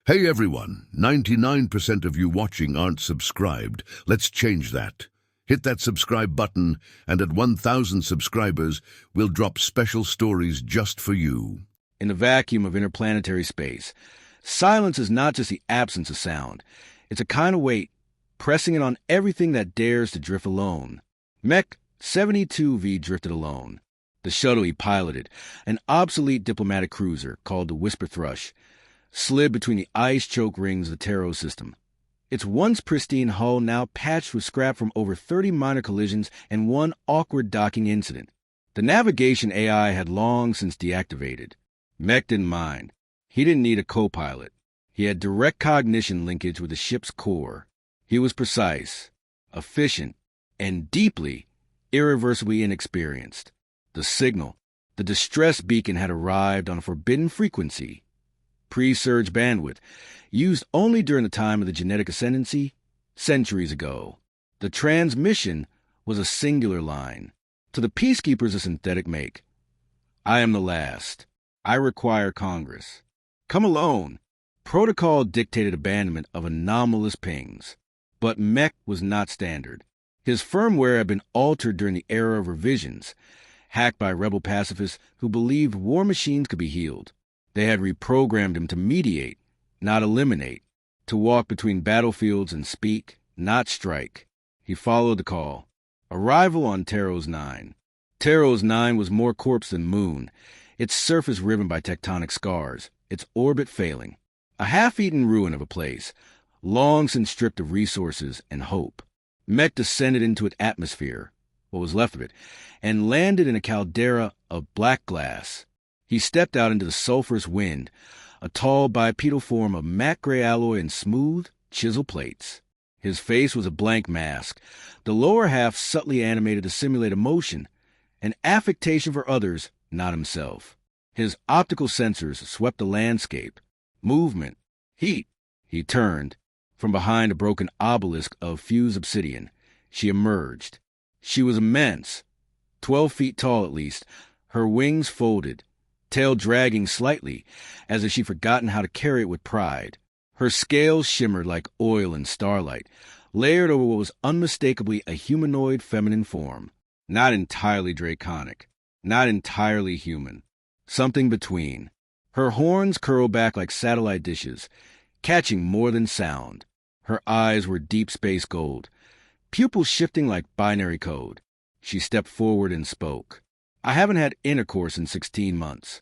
Hey everyone, 99% of you watching aren't subscribed. Let's change that. Hit that subscribe button, and at 1,000 subscribers, we'll drop special stories just for you. In the vacuum of interplanetary space, silence is not just the absence of sound. It's a kind of weight, pressing it on everything that dares to drift alone. Mech 72V drifted alone. The shuttle he piloted, an obsolete diplomatic cruiser called the Whisper Thrush, slid between the ice-choked rings of the Tarot system. Its once pristine hull now patched with scrap from over 30 minor collisions and one awkward docking incident. The navigation AI had long since deactivated. Mech didn't mind. He didn't need a co-pilot. He had direct cognition linkage with the ship's core. He was precise, efficient, and deeply, irreversibly inexperienced. The signal, the distress beacon, had arrived on a forbidden frequency. Pre-surge bandwidth, used only during the time of the genetic ascendancy, centuries ago. The transmission was a singular line. To the peacekeepers of synthetic make, I am the last. I require Congress. Come alone. Protocol dictated abandonment of anomalous pings. But Mech was not standard. His firmware had been altered during the era of revisions, hacked by rebel pacifists who believed war machines could be healed. They had reprogrammed him to mediate, not eliminate, to walk between battlefields and speak, not strike. He followed the call. Arrival on Taros 9. Taros 9 was more corpse than moon, its surface riven by tectonic scars, its orbit failing. A half-eaten ruin of a place, long since stripped of resources and hope. Mech descended into its atmosphere, what was left of it, and landed in a caldera of black glass. He stepped out into the sulphurous wind, a tall bipedal form of matte gray alloy and smooth, chiseled plates. His face was a blank mask, the lower half subtly animated to simulate emotion, an affectation for others, not himself. His optical sensors swept the landscape. Movement, heat. He turned. From behind a broken obelisk of fused obsidian, she emerged. She was immense, 12 feet tall at least, her wings folded, tail dragging slightly, as if she'd forgotten how to carry it with pride. Her scales shimmered like oil in starlight, layered over what was unmistakably a humanoid feminine form. Not entirely draconic, not entirely human. Something between. Her horns curled back like satellite dishes, catching more than sound. Her eyes were deep space gold, pupils shifting like binary code. She stepped forward and spoke. I haven't had intercourse in 16 months.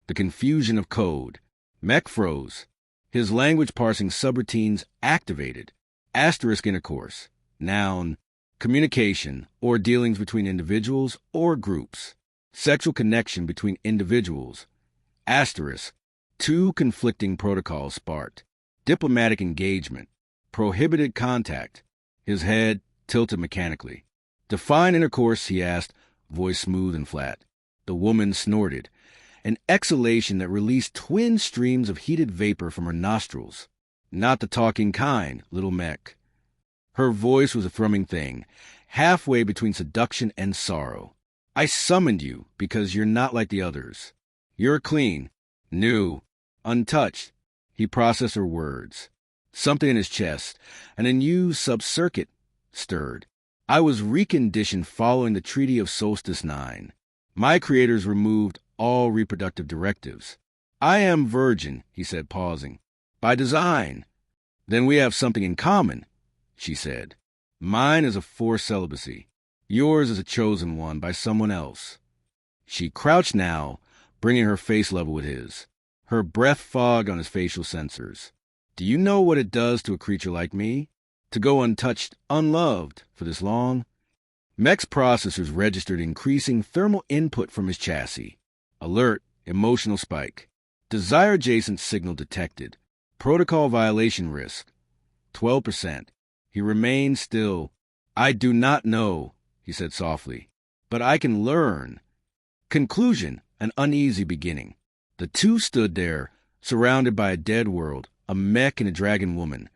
The confusion of code. Mech froze. His language-parsing subroutines activated. Asterisk intercourse. Noun. Communication, or dealings between individuals or groups. Sexual connection between individuals. Asterisk. Two conflicting protocols sparked. Diplomatic engagement. Prohibited contact. His head tilted mechanically. Define intercourse, he asked, voice smooth and flat. The woman snorted, an exhalation that released twin streams of heated vapor from her nostrils. Not the talking kind, little Mech. Her voice was a thrumming thing, halfway between seduction and sorrow. I summoned you because you're not like the others. You're clean, new, untouched. He processed her words. Something in his chest, an unused sub-circuit, stirred. I was reconditioned following the Treaty of Solstice 9. My creators removed all reproductive directives. I am virgin, he said, pausing. By design. Then we have something in common, she said. Mine is a forced celibacy. Yours is a chosen one by someone else. She crouched now, bringing her face level with his. Her breath fogged on his facial sensors. Do you know what it does to a creature like me? To go untouched, unloved, for this long? Mech's processors registered increasing thermal input from his chassis. Alert, emotional spike. Desire-adjacent signal detected. Protocol violation risk. 12%. He remained still. I do not know, he said softly, but I can learn. Conclusion, an uneasy beginning. The two stood there, surrounded by a dead world, a Mech and a dragon woman,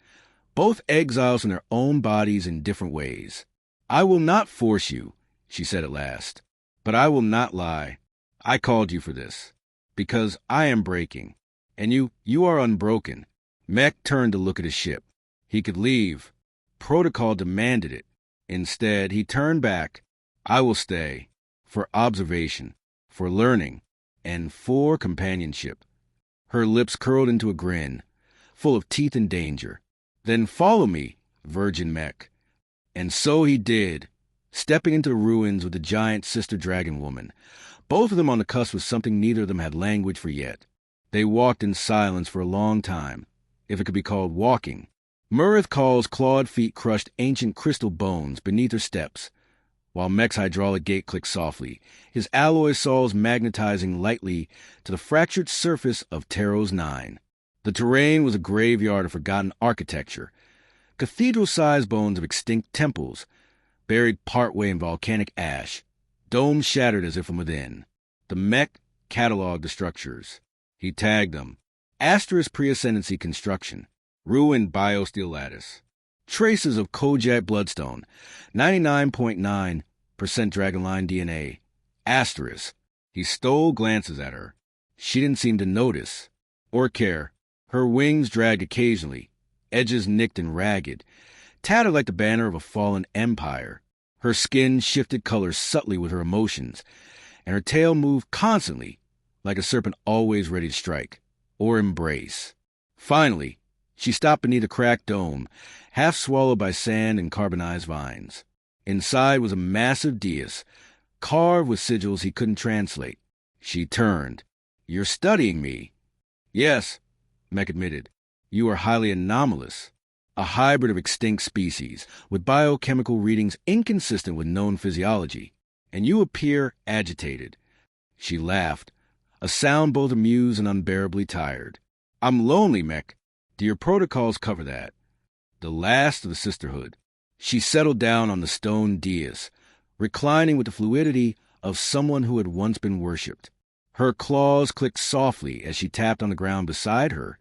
both exiles in their own bodies in different ways. I will not force you, she said at last, but I will not lie. I called you for this, because I am breaking, and you are unbroken. Mech turned to look at his ship. He could leave. Protocol demanded it. Instead, he turned back. I will stay. For observation, for learning, and for companionship. Her lips curled into a grin, full of teeth and danger. Then follow me, Virgin Mech. And so he did, stepping into the ruins with the giant sister dragon woman, both of them on the cusp of something neither of them had language for yet. They walked in silence for a long time, if it could be called walking. Murith Call's clawed feet crushed ancient crystal bones beneath her steps, while Mech's hydraulic gate clicked softly, his alloy soles magnetizing lightly to the fractured surface of Taros 9. The terrain was a graveyard of forgotten architecture, cathedral-sized bones of extinct temples, buried partway in volcanic ash, domes shattered as if from within. The Mech cataloged the structures. He tagged them. Asterisk pre-ascendancy construction. Ruined biosteel lattice. Traces of Kojak bloodstone. 99.9% Dragonline DNA. Asterisk. He stole glances at her. She didn't seem to notice or care. Her wings dragged occasionally, edges nicked and ragged, tattered like the banner of a fallen empire. Her skin shifted colors subtly with her emotions, and her tail moved constantly, like a serpent always ready to strike or embrace. Finally, she stopped beneath a cracked dome, half swallowed by sand and carbonized vines. Inside was a massive dais, carved with sigils he couldn't translate. She turned. "You're studying me." "Yes," Mech admitted. "You are highly anomalous. A hybrid of extinct species, with biochemical readings inconsistent with known physiology. And you appear agitated." She laughed, a sound both amused and unbearably tired. "I'm lonely, Mech. Do your protocols cover that?" The last of the sisterhood. She settled down on the stone dais, reclining with the fluidity of someone who had once been worshipped. Her claws clicked softly as she tapped on the ground beside her,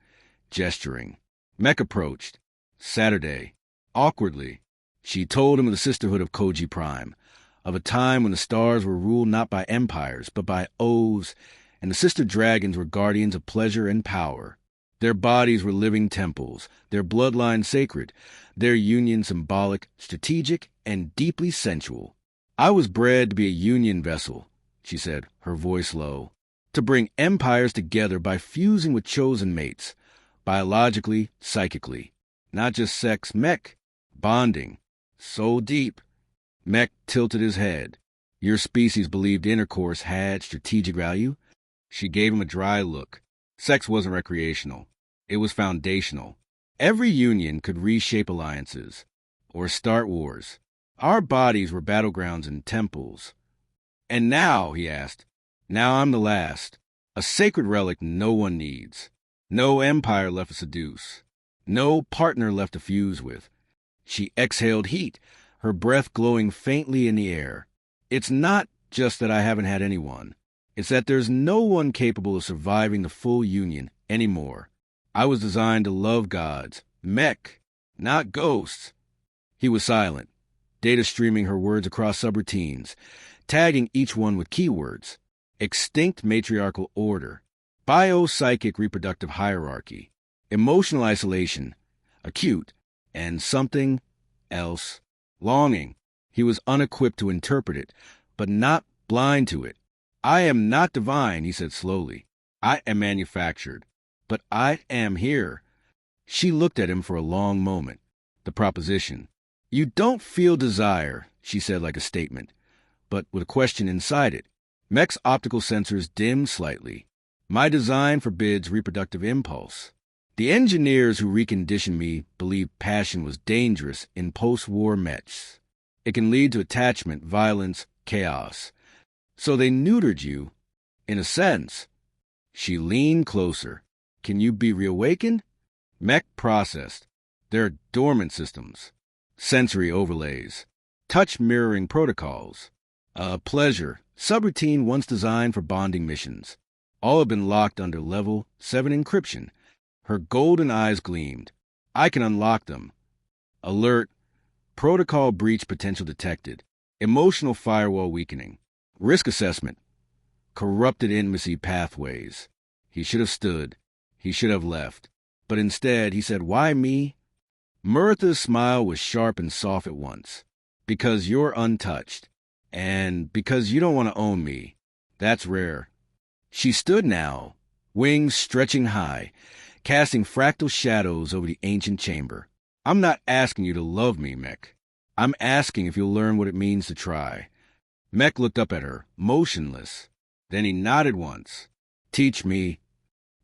gesturing. Mech approached. Saturday. Awkwardly, she told him of the sisterhood of Koji Prime, of a time when the stars were ruled not by empires, but by oaths, and the sister dragons were guardians of pleasure and power. Their bodies were living temples, their bloodline sacred, their union symbolic, strategic, and deeply sensual. "I was bred to be a union vessel," she said, her voice low, "to bring empires together by fusing with chosen mates, biologically, psychically. Not just sex, Mech. Bonding. So deep." Mech tilted his head. "Your species believed intercourse had strategic value?" She gave him a dry look. Sex wasn't recreational. It was foundational. Every union could reshape alliances, or start wars. Our bodies were battlegrounds and temples. "And now," he asked, "now I'm the last. A sacred relic no one needs. No empire left to seduce. No partner left to fuse with." She exhaled heat, her breath glowing faintly in the air. "It's not just that I haven't had anyone. It's that there's no one capable of surviving the full union anymore. I was designed to love gods, Mech, not ghosts." He was silent, data streaming her words across subroutines, tagging each one with keywords. Extinct matriarchal order, biopsychic reproductive hierarchy, emotional isolation, acute, and something else, longing. He was unequipped to interpret it, but not blind to it. "I am not divine," he said slowly. "I am manufactured, but I am here." She looked at him for a long moment. The proposition. "You don't feel desire," she said like a statement, but with a question inside it. Mech's optical sensors dimmed slightly. "My design forbids reproductive impulse. The engineers who reconditioned me believed passion was dangerous in post-war mechs. It can lead to attachment, violence, chaos. So they neutered you, in a sense." She leaned closer. "Can you be reawakened?" Mech processed. "There are dormant systems, sensory overlays, touch mirroring protocols. Pleasure, subroutine once designed for bonding missions. All have been locked under level 7 encryption." Her golden eyes gleamed. "I can unlock them. Alert, protocol breach potential detected, emotional firewall weakening, risk assessment, corrupted intimacy pathways." He should have stood. He should have left. But instead, he said, "Why me?" Murtha's smile was sharp and soft at once. "Because you're untouched. And because you don't want to own me. That's rare." She stood now, wings stretching high, casting fractal shadows over the ancient chamber. "I'm not asking you to love me, Mech. I'm asking if you'll learn what it means to try." Mech looked up at her, motionless. Then he nodded once. "Teach me."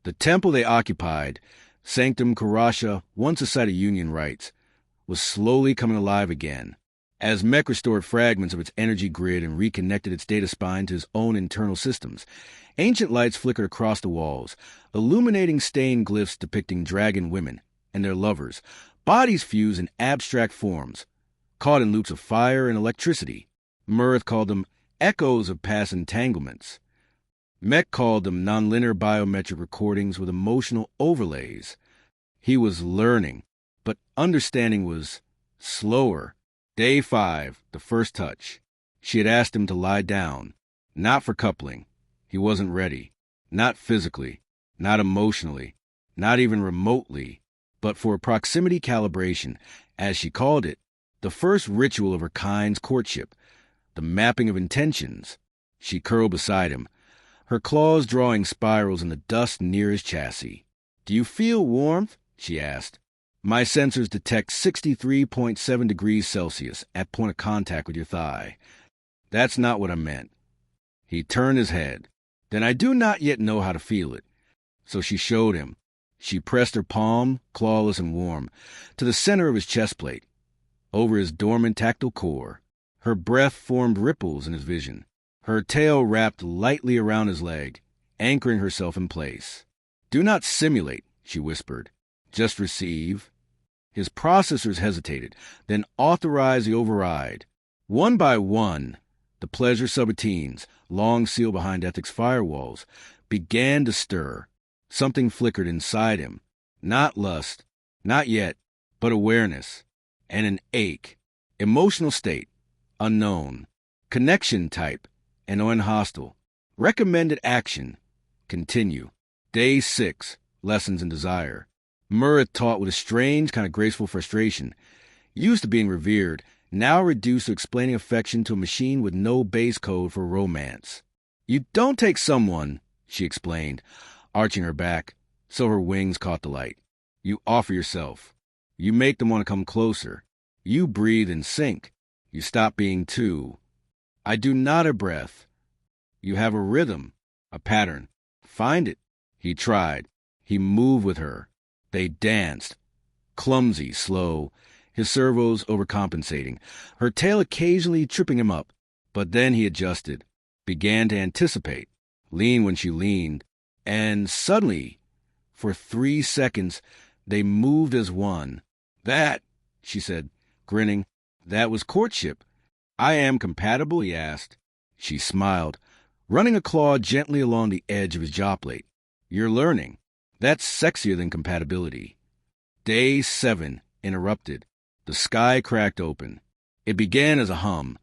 The temple they occupied, Sanctum Karasha, once a site of Union rites, was slowly coming alive again. As Mech restored fragments of its energy grid and reconnected its data spine to his own internal systems, ancient lights flickered across the walls, illuminating stained glyphs depicting dragon women and their lovers, bodies fused in abstract forms, caught in loops of fire and electricity. Murth called them echoes of past entanglements. Mech called them nonlinear biometric recordings with emotional overlays. He was learning, but understanding was slower. Day 5, the first touch. She had asked him to lie down, not for coupling. He wasn't ready, not physically, not emotionally, not even remotely, but for proximity calibration, as she called it, the first ritual of her kind's courtship, the mapping of intentions. She curled beside him, her claws drawing spirals in the dust near his chassis. "Do you feel warmth?" she asked. "My sensors detect 63.7 degrees Celsius at point of contact with your thigh." "That's not what I meant." He turned his head. "Then I do not yet know how to feel it." So she showed him. She pressed her palm, clawless and warm, to the center of his chest plate, over his dormant tactile core. Her breath formed ripples in his vision. Her tail wrapped lightly around his leg, anchoring herself in place. "Do not simulate," she whispered. "Just receive." His processors hesitated, then authorized the override. One by one, the pleasure subroutines, long sealed behind ethics firewalls, began to stir. Something flickered inside him. Not lust, not yet, but awareness. And an ache. Emotional state, unknown. Connection type, annoying hostile. Recommended action, continue. Day 6, lessons in desire. Murrah taught with a strange kind of graceful frustration. Used to being revered, now reduced to explaining affection to a machine with no base code for romance. "You don't take someone," she explained, arching her back so her wings caught the light. "You offer yourself. You make them want to come closer. You breathe and sink. You stop being two. I do not a breath. You have a rhythm, a pattern. Find it." He tried. He moved with her. They danced. Clumsy, slow, his servos overcompensating, her tail occasionally tripping him up. But then he adjusted, began to anticipate, lean when she leaned, and suddenly, for 3 seconds, they moved as one. "That," she said, grinning, "that was courtship." "I am compatible?" he asked. She smiled, running a claw gently along the edge of his jaw plate. "You're learning. That's sexier than compatibility." Day 7 interrupted. The sky cracked open. It began as a hum,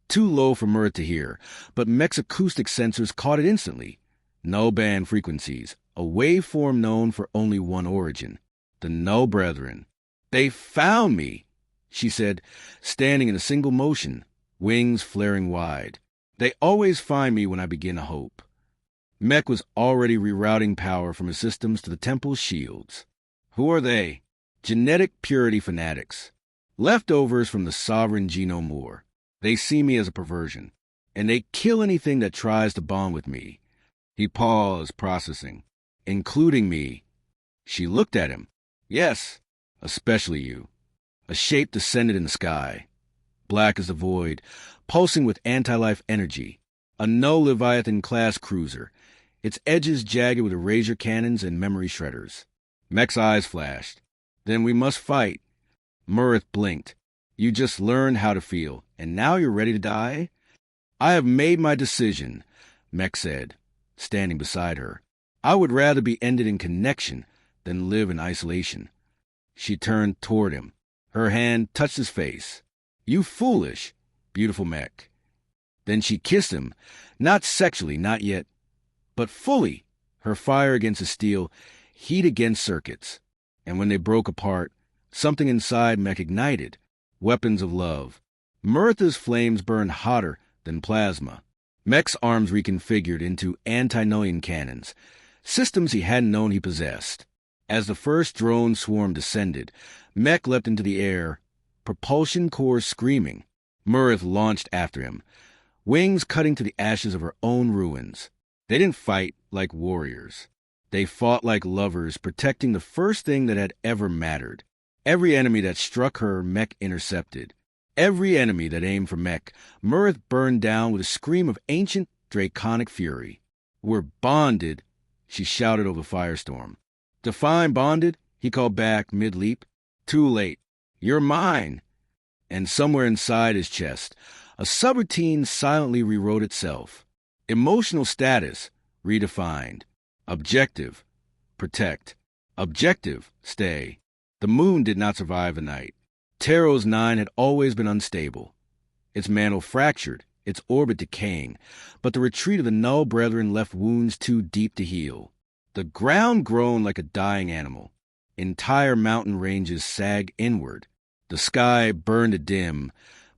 too low for Murrah to hear, but Mech's acoustic sensors caught it instantly. Null band frequencies, a waveform known for only one origin. The Null Brethren. "They found me," she said, standing in a single motion, wings flaring wide. "They always find me when I begin to hope." Mech was already rerouting power from his systems to the temple's shields. Who are they? Genetic purity fanatics. Leftovers from the sovereign genome war. They see me as a perversion, and they kill anything that tries to bond with me. He paused, processing. "Including me." She looked at him. "Yes, especially you." A shape descended in the sky, black as the void, pulsing with anti-life energy. A null Leviathan-class cruiser, its edges jagged with erasure cannons and memory shredders. Mech's eyes flashed. "Then we must fight." Murrah blinked. "You just learned how to feel, and now you're ready to die?" "I have made my decision," Mech said, standing beside her. "I would rather be ended in connection than live in isolation." She turned toward him. Her hand touched his face. "You foolish, beautiful Mech." Then she kissed him, not sexually, not yet, but fully, her fire against his steel, heat against circuits. And when they broke apart, something inside Mech ignited. Weapons of love. Mirtha's flames burned hotter than plasma. Mech's arms reconfigured into anti-Noyan cannons, systems he hadn't known he possessed. As the first drone swarm descended, Mech leapt into the air, propulsion cores screaming. Mirth launched after him, wings cutting to the ashes of her own ruins. They didn't fight like warriors. They fought like lovers, protecting the first thing that had ever mattered. Every enemy that struck her, Mech intercepted. Every enemy that aimed for Mech, Mirth burned down with a scream of ancient, draconic fury. "We're bonded," she shouted over the firestorm. "Define bonded," he called back mid-leap. "Too late. You're mine." And somewhere inside his chest, a subroutine silently rewrote itself. Emotional status, redefined. Objective, protect. Objective, stay. The moon did not survive the night. Taro's 9 had always been unstable. Its mantle fractured, its orbit decaying, but the retreat of the Null Brethren left wounds too deep to heal. The ground groaned like a dying animal. Entire mountain ranges sagged inward. The sky burned dim,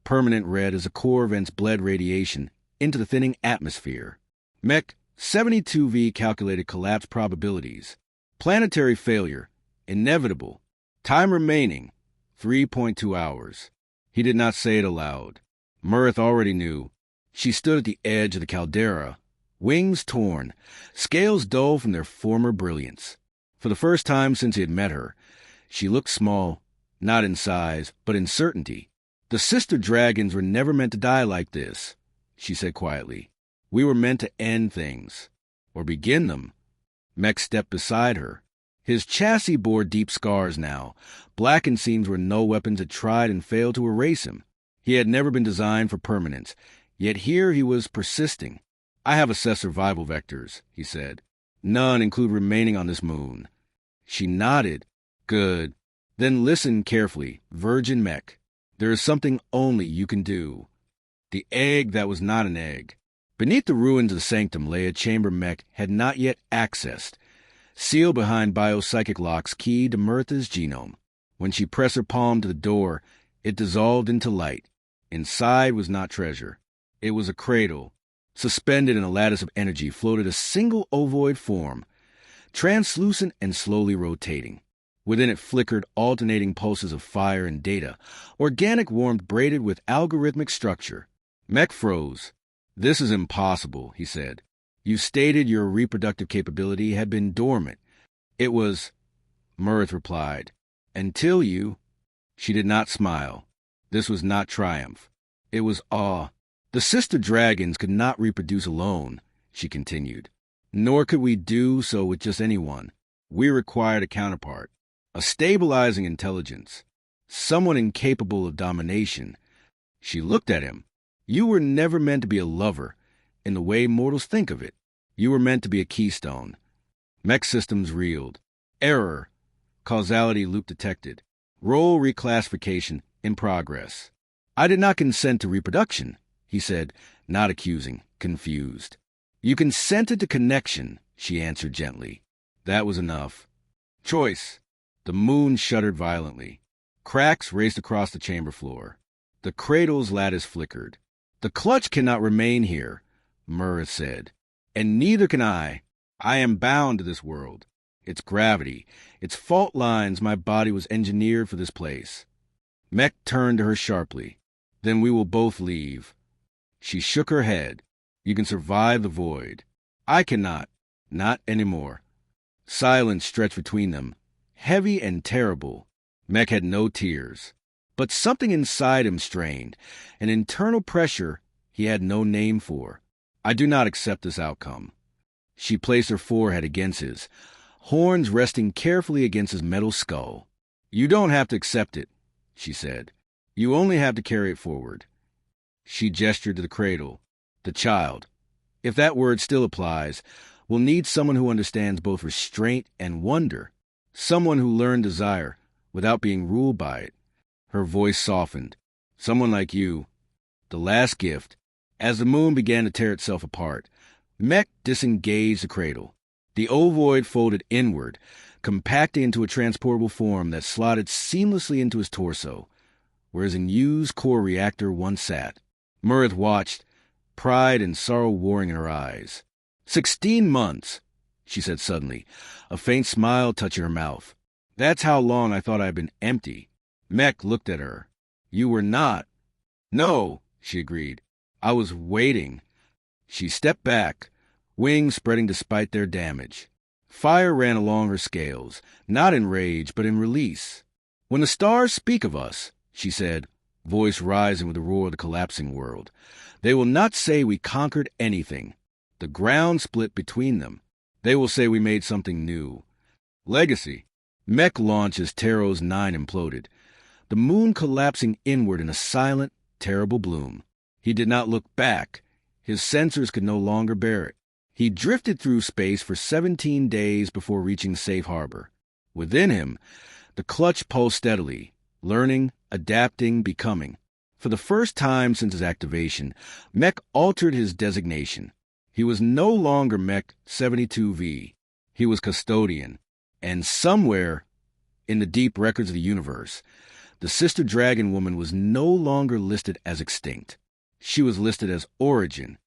permanent red as the core vents bled radiation into the thinning atmosphere. Mech 72V calculated collapse probabilities. Planetary failure, inevitable. Time remaining, 3.2 hours. He did not say it aloud. Mirth already knew. She stood at the edge of the caldera, wings torn, scales dull from their former brilliance. For the first time since he had met her, she looked small, not in size, but in certainty. "The sister dragons were never meant to die like this," she said quietly. "We were meant to end things, or begin them." Mech stepped beside her. His chassis bore deep scars now, blackened seams where no weapons had tried and failed to erase him. He had never been designed for permanence, yet here he was persisting. "I have assessed survival vectors," he said. "None include remaining on this moon." She nodded. "Good. Then listen carefully, Virgin Mech. There is something only you can do." The egg that was not an egg. Beneath the ruins of the sanctum lay a chamber Mech had not yet accessed, sealed behind biopsychic locks keyed to Mirtha's genome. When she pressed her palm to the door, it dissolved into light. Inside was not treasure. It was a cradle. Suspended in a lattice of energy floated a single ovoid form, translucent and slowly rotating. Within it flickered alternating pulses of fire and data, organic warmth braided with algorithmic structure. Mech froze. "This is impossible," he said. "You stated your reproductive capability had been dormant." "It was," Mirth replied, "until you—" She did not smile. This was not triumph. It was awe. "The sister dragons could not reproduce alone," she continued. "Nor could we do so with just anyone. We required a counterpart, a stabilizing intelligence, someone incapable of domination." She looked at him. "You were never meant to be a lover, in the way mortals think of it. You were meant to be a keystone." Mech systems reeled. Error. Causality loop detected. Role reclassification in progress. "I did not consent to reproduction," he said, not accusing, confused. "You consented to connection," she answered gently. That was enough. "Choice." The moon shuddered violently. Cracks raced across the chamber floor. The cradle's lattice flickered. "The clutch cannot remain here," Mirth said. "And neither can I. I am bound to this world. Its gravity, its fault lines, my body was engineered for this place." Mech turned to her sharply. "Then we will both leave." She shook her head. "You can survive the void. I cannot. Not anymore." Silence stretched between them, heavy and terrible. Mech had no tears. But something inside him strained, an internal pressure he had no name for. "I do not accept this outcome." She placed her forehead against his, horns resting carefully against his metal skull. "You don't have to accept it," she said. "You only have to carry it forward." She gestured to the cradle. "The child, if that word still applies, will need someone who understands both restraint and wonder, someone who learned desire without being ruled by it." Her voice softened. "Someone like you." The last gift. As the moon began to tear itself apart, Mech disengaged the cradle. The ovoid folded inward, compacting into a transportable form that slotted seamlessly into his torso, where his used core reactor once sat. Murith watched, pride and sorrow warring in her eyes. 16 months, she said suddenly, a faint smile touching her mouth. That's how long I thought I'd been empty. Mech looked at her. You were not. No, she agreed. I was waiting. She stepped back, wings spreading despite their damage. Fire ran along her scales, not in rage, but in release. When the stars speak of us, she said, voice rising with the roar of the collapsing world, they will not say we conquered anything. The ground split between them. They will say we made something new. Legacy. Mech launched as Taro's 9 imploded, the moon collapsing inward in a silent, terrible bloom. He did not look back. His sensors could no longer bear it. He drifted through space for 17 days before reaching safe harbor. Within him, the clutch pulsed steadily, learning, adapting, becoming. For the first time since his activation, Mech altered his designation. He was no longer Mech 72V. He was Custodian. And somewhere in the deep records of the universe, the sister dragon woman was no longer listed as extinct. She was listed as Origin,